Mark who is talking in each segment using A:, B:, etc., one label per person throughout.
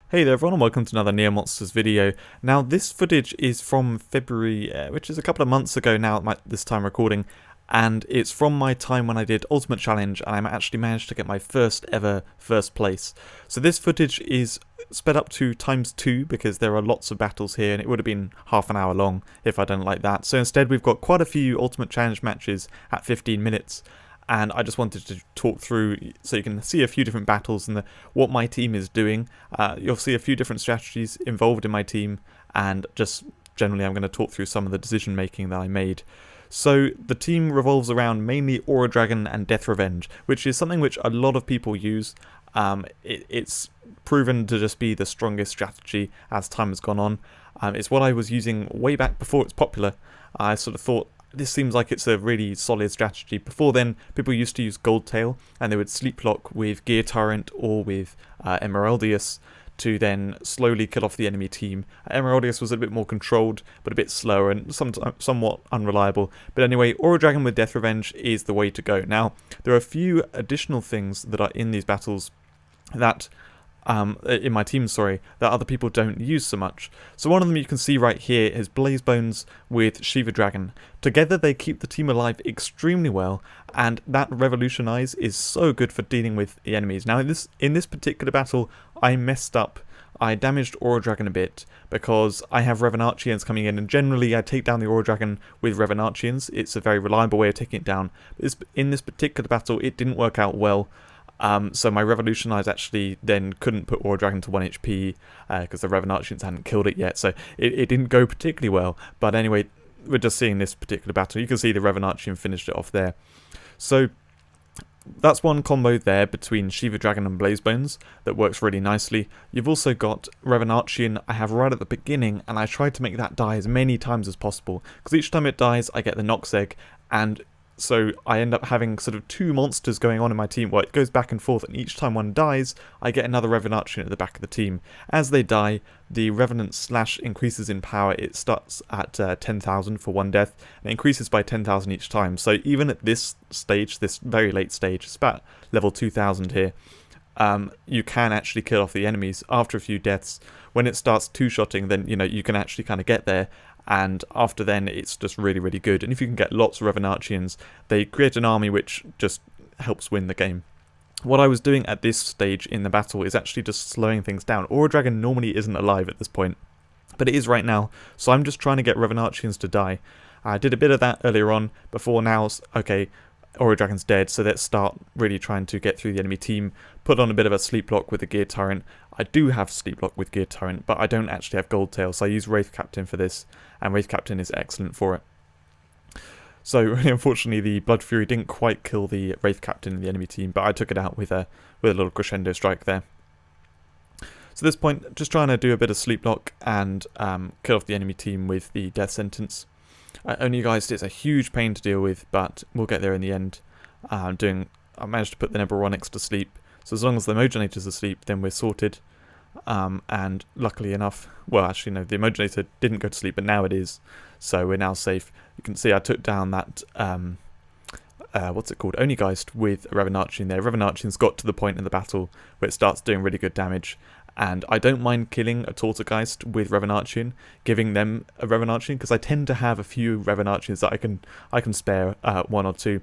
A: Hey there everyone and welcome to another Neo Monsters video. Now this footage is from February, which is a couple of months ago now at this time recording, and it's from my time when I did Ultimate Challenge and I actually managed to get my first ever first place. So this footage is sped up to ×2 because there are lots of battles here and it would have been half an hour long if I didn't like that. So instead we've got quite a few Ultimate Challenge matches at 15 minutes. And I just wanted to talk through so you can see a few different battles and what my team is doing. You'll see a few different strategies involved in my team, and just generally I'm going to talk through some of the decision making that I made. So the team revolves around mainly Aura Dragon and Death Revenge, which is something which a lot of people use. It's proven to just be the strongest strategy as time has gone on. It's what I was using way back before it's popular. I sort of thought, this seems like it's a really solid strategy. Before then, people used to use Gold Tail, and they would sleep lock with Gear Tyrant or with Emeraldius to then slowly kill off the enemy team. Emeraldius was a bit more controlled, but a bit slower and somewhat unreliable. But anyway, Aura Dragon with Death Revenge is the way to go. Now, there are a few additional things that are in these battles that in my team, that other people don't use so much. So one of them you can see right here is Blaze Bones with Shiva Dragon. Together they keep the team alive extremely well, and that Revolutionize is so good for dealing with the enemies. Now in this particular battle I messed up. I damaged Aura Dragon a bit because I have Revenarchians coming in, and generally I take down the Aura Dragon with Revenarchians. It's a very reliable way of taking it down. In this particular battle it didn't work out well. So my Revolutionize actually then couldn't put Aura Dragon to 1 HP because the Revenarchians hadn't killed it yet, so it didn't go particularly well. But anyway, we're just seeing this particular battle. You can see the Revenarchian finished it off there. So that's one combo there between Shiva Dragon and Blaze Bones that works really nicely. You've also got Revenarchian I have right at the beginning, and I tried to make that die as many times as possible because each time it dies I get the Nox Egg, and so I end up having sort of two monsters going on in my team. Well, it goes back and forth, and each time one dies, I get another Revenarchian at the back of the team. As they die, the Revenant Slash increases in power. It starts at 10,000 for one death, and it increases by 10,000 each time. So even at this stage, this very late stage, it's about level 2,000 here, you can actually kill off the enemies after a few deaths. When it starts two-shotting, then you can actually kind of get there. And after then, it's just really, really good. And if you can get lots of Revenarchians, they create an army which just helps win the game. What I was doing at this stage in the battle is actually just slowing things down. Aura Dragon normally isn't alive at this point, but it is right now. So I'm just trying to get Revenarchians to die. I did a bit of that earlier on. Before now, okay, Aura Dragon's dead, so let's start really trying to get through the enemy team. Put on a bit of a sleep lock with the Gear Tyrant. I do have sleep lock with Gear Tyrant, but I don't actually have Gold Tail, so I use Wraith Captain for this, and Wraith Captain is excellent for it. So really, unfortunately, the Blood Fury didn't quite kill the Wraith Captain in the enemy team, but I took it out with a little crescendo strike there. So at this point, just trying to do a bit of sleep lock and kill off the enemy team with the Death Sentence. Only guys, it's a huge pain to deal with, but we'll get there in the end. I managed to put the Neboronics to sleep, so as long as the Emojinator's asleep, then we're sorted. And luckily enough, well, actually no, the Emojinator didn't go to sleep, but now it is, so we're now safe. You can see I took down that what's it called, Onigeist with a Revenarchian there. Revenarchian's got to the point in the battle where it starts doing really good damage, and I don't mind killing a Tortogeist with Revenarchian, giving them a Revenarchian, because I tend to have a few Revenarchians that I can spare, one or two.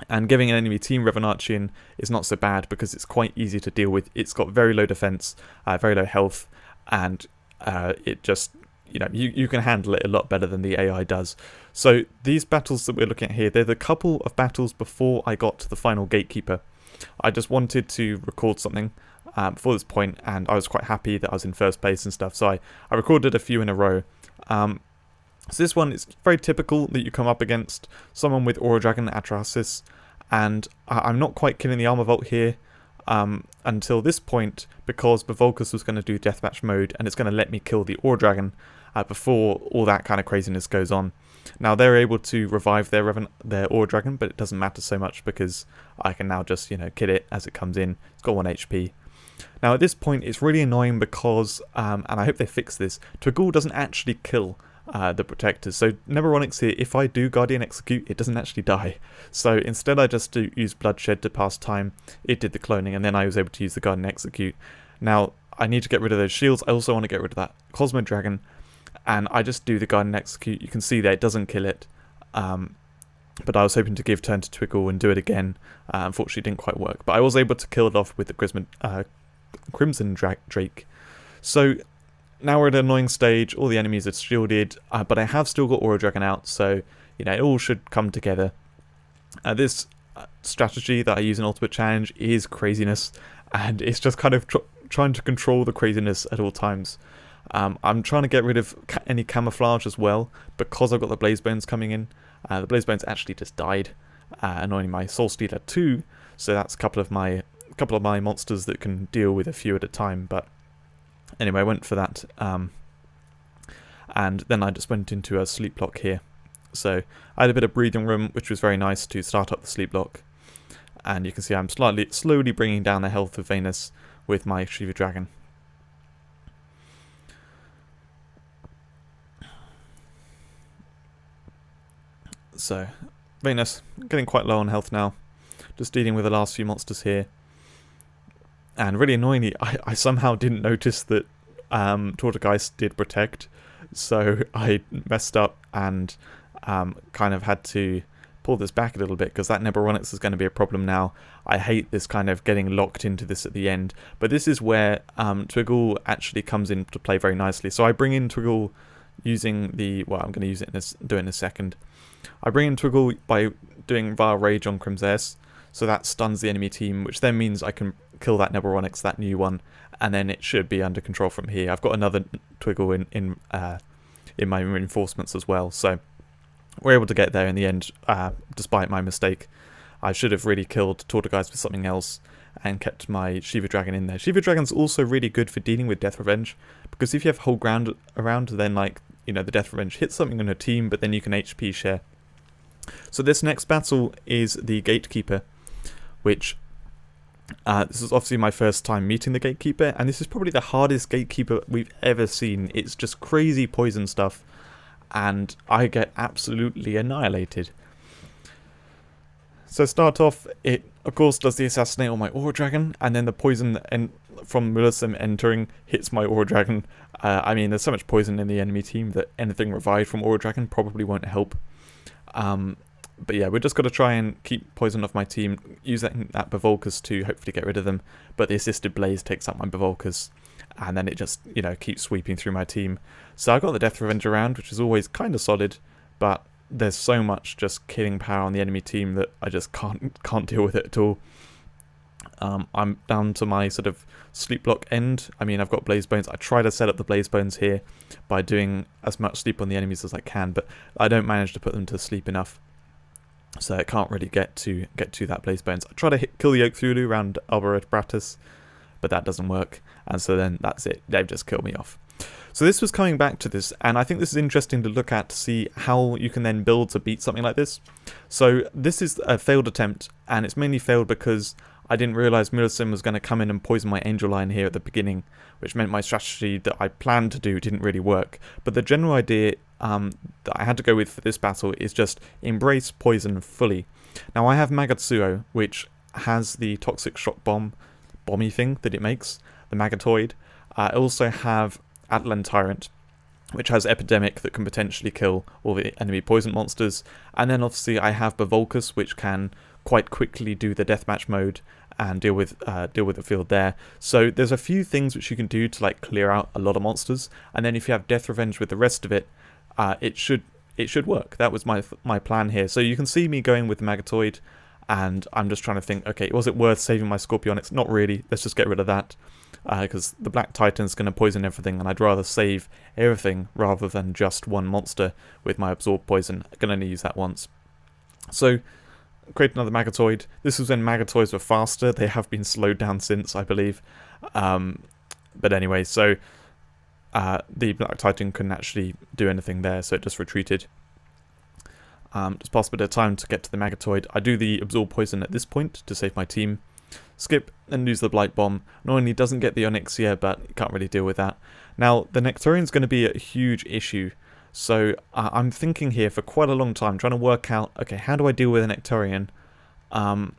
A: And giving an enemy team Revenarchian is not so bad because it's quite easy to deal with. It's got very low defense, very low health, and it just, you can handle it a lot better than the AI does. So these battles that we're looking at here, they're the couple of battles before I got to the final Gatekeeper. I just wanted to record something before this point, and I was quite happy that I was in first place and stuff, so I recorded a few in a row. So this one is very typical that you come up against someone with Aura Dragon Atrahasis, and I'm not quite killing the Armor Vault here until this point, because Bavolcus was going to do Deathmatch mode, and it's going to let me kill the Aura Dragon before all that kind of craziness goes on. Now they're able to revive their Aura Dragon, but it doesn't matter so much because I can now just kill it as it comes in. It's got 1 HP. Now at this point it's really annoying because, and I hope they fix this, Togul doesn't actually kill the protectors. So Neboronics here, if I do Guardian Execute, it doesn't actually die. So instead I just use Bloodshed to pass time. It did the cloning, and then I was able to use the Guardian Execute. Now I need to get rid of those shields. I also want to get rid of that Cosmo Dragon, and I just do the Guard and Execute. You can see that it doesn't kill it, but I was hoping to give turn to Twiggle and do it again. Unfortunately, it didn't quite work, but I was able to kill it off with the Crimson Drake. So now we're at an annoying stage. All the enemies are shielded, but I have still got Aura Dragon out, so it all should come together. This strategy that I use in Ultimate Challenge is craziness, and it's just kind of trying to control the craziness at all times. I'm trying to get rid of any camouflage as well, because I've got the Blaze Bones coming in. The Blaze Bones actually just died, annoying my Soul Stealer too, so that's a couple of my monsters that can deal with a few at a time. But anyway, I went for that, and then I just went into a sleep block here. So I had a bit of breathing room, which was very nice to start up the sleep block. And you can see I'm slowly bringing down the health of Venus with my Shiva Dragon. So Venus getting quite low on health now. Just dealing with the last few monsters here. And really annoyingly, I somehow didn't notice that Tortogeist did protect. So I messed up and kind of had to pull this back a little bit, because that Neburonix is going to be a problem now. I hate this kind of getting locked into this at the end, but this is where Twiggle actually comes into play very nicely. So I bring in Twiggle using the, well, I'm going to use it do it in a second. I bring in Twiggle by doing Vile Rage on Crimzes, so that stuns the enemy team, which then means I can kill that Neburonix, that new one, and then it should be under control from here. I've got another Twiggle in my reinforcements as well, so we're able to get there in the end, despite my mistake. I should have really killed Tortogeist with something else and kept my Shiva Dragon in there. Shiva Dragon's also really good for dealing with Death Revenge, because if you have whole ground around, then the Death Revenge hits something on a team, but then you can HP share. So this next battle is the Gatekeeper, which this is obviously my first time meeting the Gatekeeper, and this is probably the hardest Gatekeeper we've ever seen. It's just crazy poison stuff, and I get absolutely annihilated. So start off, it of course does the assassinate on my Aura Dragon, and then the poison from Mulissim entering hits my Aura Dragon. I mean, there's so much poison in the enemy team that anything revived from Aura Dragon probably won't help. But yeah, we're just got to try and keep poison off my team, use that Bavolcus to hopefully get rid of them, but the assisted Blaze takes out my Bavolcus, and then it just, keeps sweeping through my team. So I've got the Death Revenge around, which is always kind of solid, but there's so much just killing power on the enemy team that I just can't deal with it at all. I'm down to my sort of sleep block end. I mean, I've got Blaze Bones. I try to set up the Blaze Bones here by doing as much sleep on the enemies as I can, but I don't manage to put them to sleep enough. So I can't really get to that Blaze Bones. I try to kill the Oak Thulu around Alborebratus, but that doesn't work. And so then that's it. They've just killed me off. So this was coming back to this, and I think this is interesting to look at to see how you can then build to beat something like this. So this is a failed attempt, and it's mainly failed because I didn't realise Mulissim was going to come in and poison my Angel Line here at the beginning, which meant my strategy that I planned to do didn't really work. But the general idea that I had to go with for this battle is just embrace poison fully. Now I have Magatsuo, which has the toxic shock bomby thing that it makes, the Magatoid. I also have Atlan Tyrant, which has Epidemic that can potentially kill all the enemy poison monsters. And then obviously I have Bavolcus, which can quite quickly do the deathmatch mode and deal with the field there. So there's a few things which you can do to clear out a lot of monsters, and then if you have Death Revenge with the rest of it, it should work. That was my plan here. So you can see me going with the Magatoid, and I'm just trying to think, okay, was it worth saving my Scorpionics? Not really. Let's just get rid of that, because the Black Titan's going to poison everything, and I'd rather save everything rather than just one monster with my Absorb Poison. I can only use that once. So create another Magatoid. This was when Magatoids were faster. They have been slowed down since, I believe. But anyway, so the Black Titan couldn't actually do anything there, so it just retreated. Just pass a bit of time to get to the Magatoid. I do the Absorb Poison at this point to save my team. Skip and lose the Blight Bomb. Not only doesn't get the Onyxia, but you can't really deal with that. Now, the Nectarian's going to be a huge issue. So I'm thinking here for quite a long time, trying to work out, okay, how do I deal with a Nectarian? I'm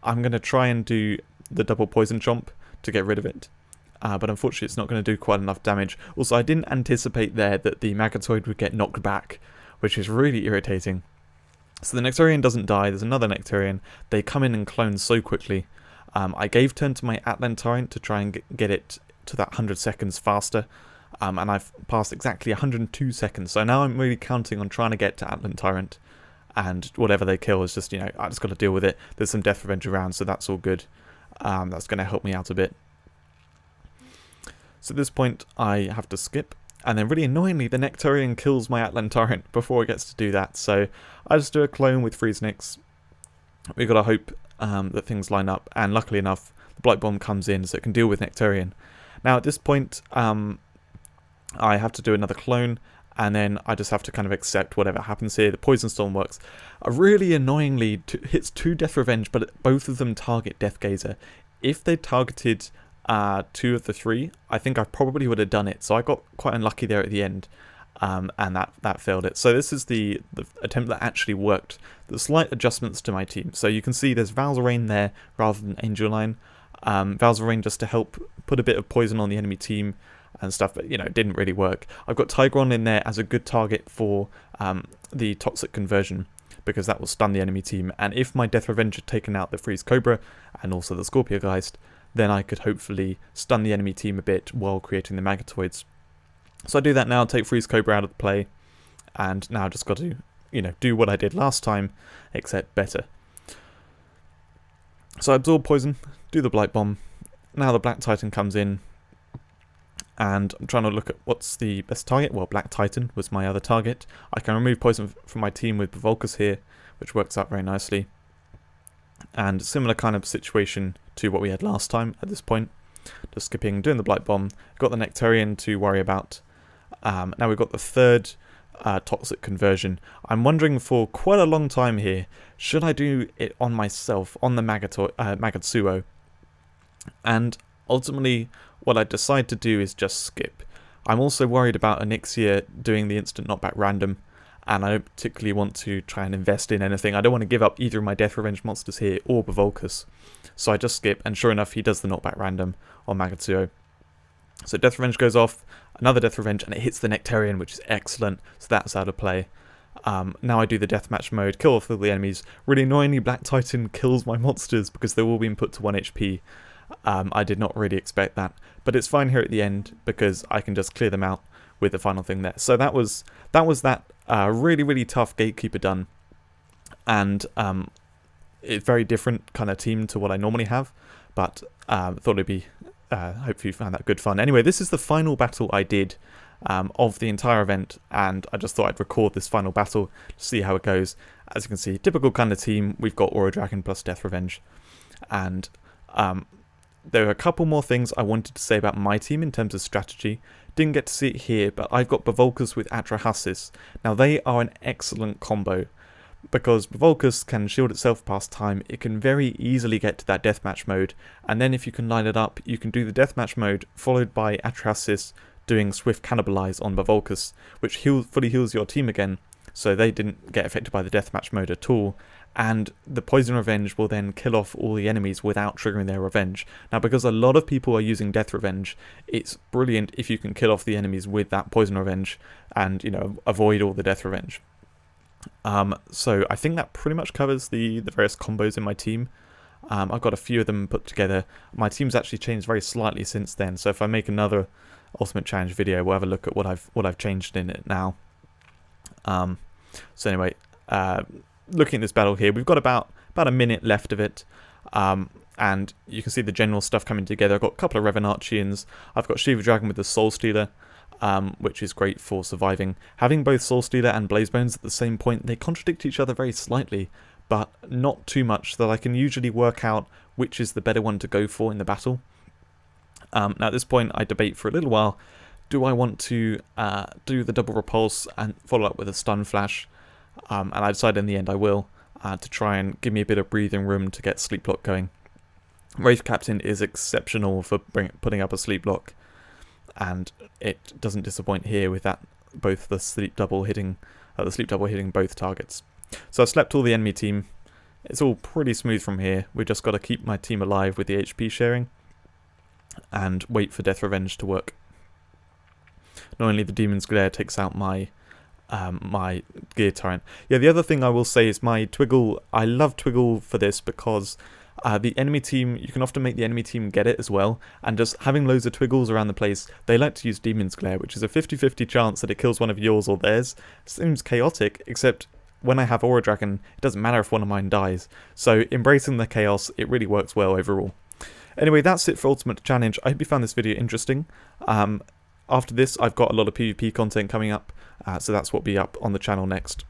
A: going to try and do the double Poison Chomp to get rid of it. but unfortunately it's not going to do quite enough damage. Also, I didn't anticipate there that the Magatoid would get knocked back, which is really irritating. So the Nectarian doesn't die, there's another Nectarian. They come in and clone so quickly. I gave turn to my Atlan Torrent to try and get it to that 100 seconds faster, and I've passed exactly 102 seconds, so now I'm really counting on trying to get to Atlan Torrent, and whatever they kill is just, I just got to deal with it. There's some Death Revenge around, so that's all good. That's going to help me out a bit. So at this point, I have to skip, and then really annoyingly, the Nectarian kills my Atlan Torrent before it gets to do that, so I just do a clone with Freeze Nix. We've got to hope that things line up, and luckily enough, the Blight Bomb comes in so it can deal with Nectarian. Now at this point, I have to do another clone, and then I just have to kind of accept whatever happens here. The Poison Storm works. Really annoyingly, hits 2 Death Revenge, but both of them target Death Gazer. If they targeted 2 of the 3, I think I probably would have done it. So I got quite unlucky there at the end, and that failed it. So this is the attempt that actually worked. The slight adjustments to my team. So you can see there's Valzarane there rather than Angel Line. Valzarane just to help put a bit of poison on the enemy team and stuff, but it didn't really work. I've got Tigron in there as a good target for the Toxic Conversion, because that will stun the enemy team, and if my Death Revenge had taken out the Freeze Cobra and also the Scorpiogeist, then I could hopefully stun the enemy team a bit while creating the Magatoids. So I do that now, take Freeze Cobra out of the play, and now I've just got to, do what I did last time, except better. So I absorb poison, do the Blight Bomb. Now the Black Titan comes in, and I'm trying to look at what's the best target. Well, Black Titan was my other target. I can remove poison from my team with Volcus here, which works out very nicely. And similar kind of situation to what we had last time at this point. Just skipping, doing the Blight Bomb. Got the Nectarian to worry about. Now we've got the third Toxic Conversion. I'm wondering for quite a long time here, should I do it on myself, on the Magatsuo? And ultimately, what I decide to do is just skip. I'm also worried about Onyxia doing the instant knockback random, and I don't particularly want to try and invest in anything. I don't want to give up either of my Death Revenge monsters here or Bavolcus. So I just skip, and sure enough, he does the knockback random on Magatsuo. So Death Revenge goes off, another Death Revenge, and it hits the Nectarian, which is excellent, so that's out of play. Now I do the deathmatch mode, kill off all the enemies. Really annoyingly, Black Titan kills my monsters because they're all being put to 1 HP. I did not really expect that, but it's fine here at the end because I can just clear them out with the final thing there. So that was that really, really tough Gatekeeper done, and it's very different kind of team to what I normally have, but thought it'd be, hopefully you found that good fun. Anyway, this is the final battle I did of the entire event, and I just thought I'd record this final battle to see how it goes. As you can see, typical kind of team. We've got Aura Dragon plus Death Revenge, and there are a couple more things I wanted to say about my team in terms of strategy. Didn't get to see it here, but I've got Bavolcus with Atrahasis. Now they are an excellent combo, because Bavolcus can shield itself past time. It can very easily get to that deathmatch mode, and then if you can line it up, you can do the deathmatch mode followed by Atrahasis doing Swift Cannibalize on Bavolcus, which fully heals your team again, so they didn't get affected by the deathmatch mode at all. And the Poison Revenge will then kill off all the enemies without triggering their revenge. Now, because a lot of people are using Death Revenge, it's brilliant if you can kill off the enemies with that Poison Revenge and, avoid all the Death Revenge. So I think that pretty much covers the various combos in my team. I've got a few of them put together. My team's actually changed very slightly since then, so if I make another Ultimate Challenge video, we'll have a look at what I've changed in it now. So anyway, looking at this battle here, we've got about a minute left of it, and you can see the general stuff coming together. I've got a couple of Revenarchians. I've got Shiva Dragon with the Soul Stealer, which is great for surviving. Having both Soul Stealer and Blazebones at the same point, they contradict each other very slightly, but not too much, that I can usually work out which is the better one to go for in the battle. Now at this point, I debate for a little while. Do I want to do the double repulse and follow up with a stun flash? And I decided in the end I will, to try and give me a bit of breathing room to get Sleep Block going. Wraith Captain is exceptional for putting up a Sleep Block, and it doesn't disappoint here with that, both the Sleep Double hitting both targets. So I slept all the enemy team. It's all pretty smooth from here. We've just got to keep my team alive with the HP sharing. and wait for Death Revenge to work. Not only the Demon's Glare takes out my my Gear Tyrant. Yeah, the other thing I will say is my Twiggle. I love Twiggle for this because the enemy team, you can often make the enemy team get it as well, and just having loads of Twiggles around the place, they like to use Demon's Glare, which is a 50-50 chance that it kills one of yours or theirs. Seems chaotic, except when I have Aura Dragon, it doesn't matter if one of mine dies. So embracing the chaos, it really works well overall. Anyway, that's it for Ultimate Challenge. I hope you found this video interesting. After this, I've got a lot of PvP content coming up, so that's what will be up on the channel next.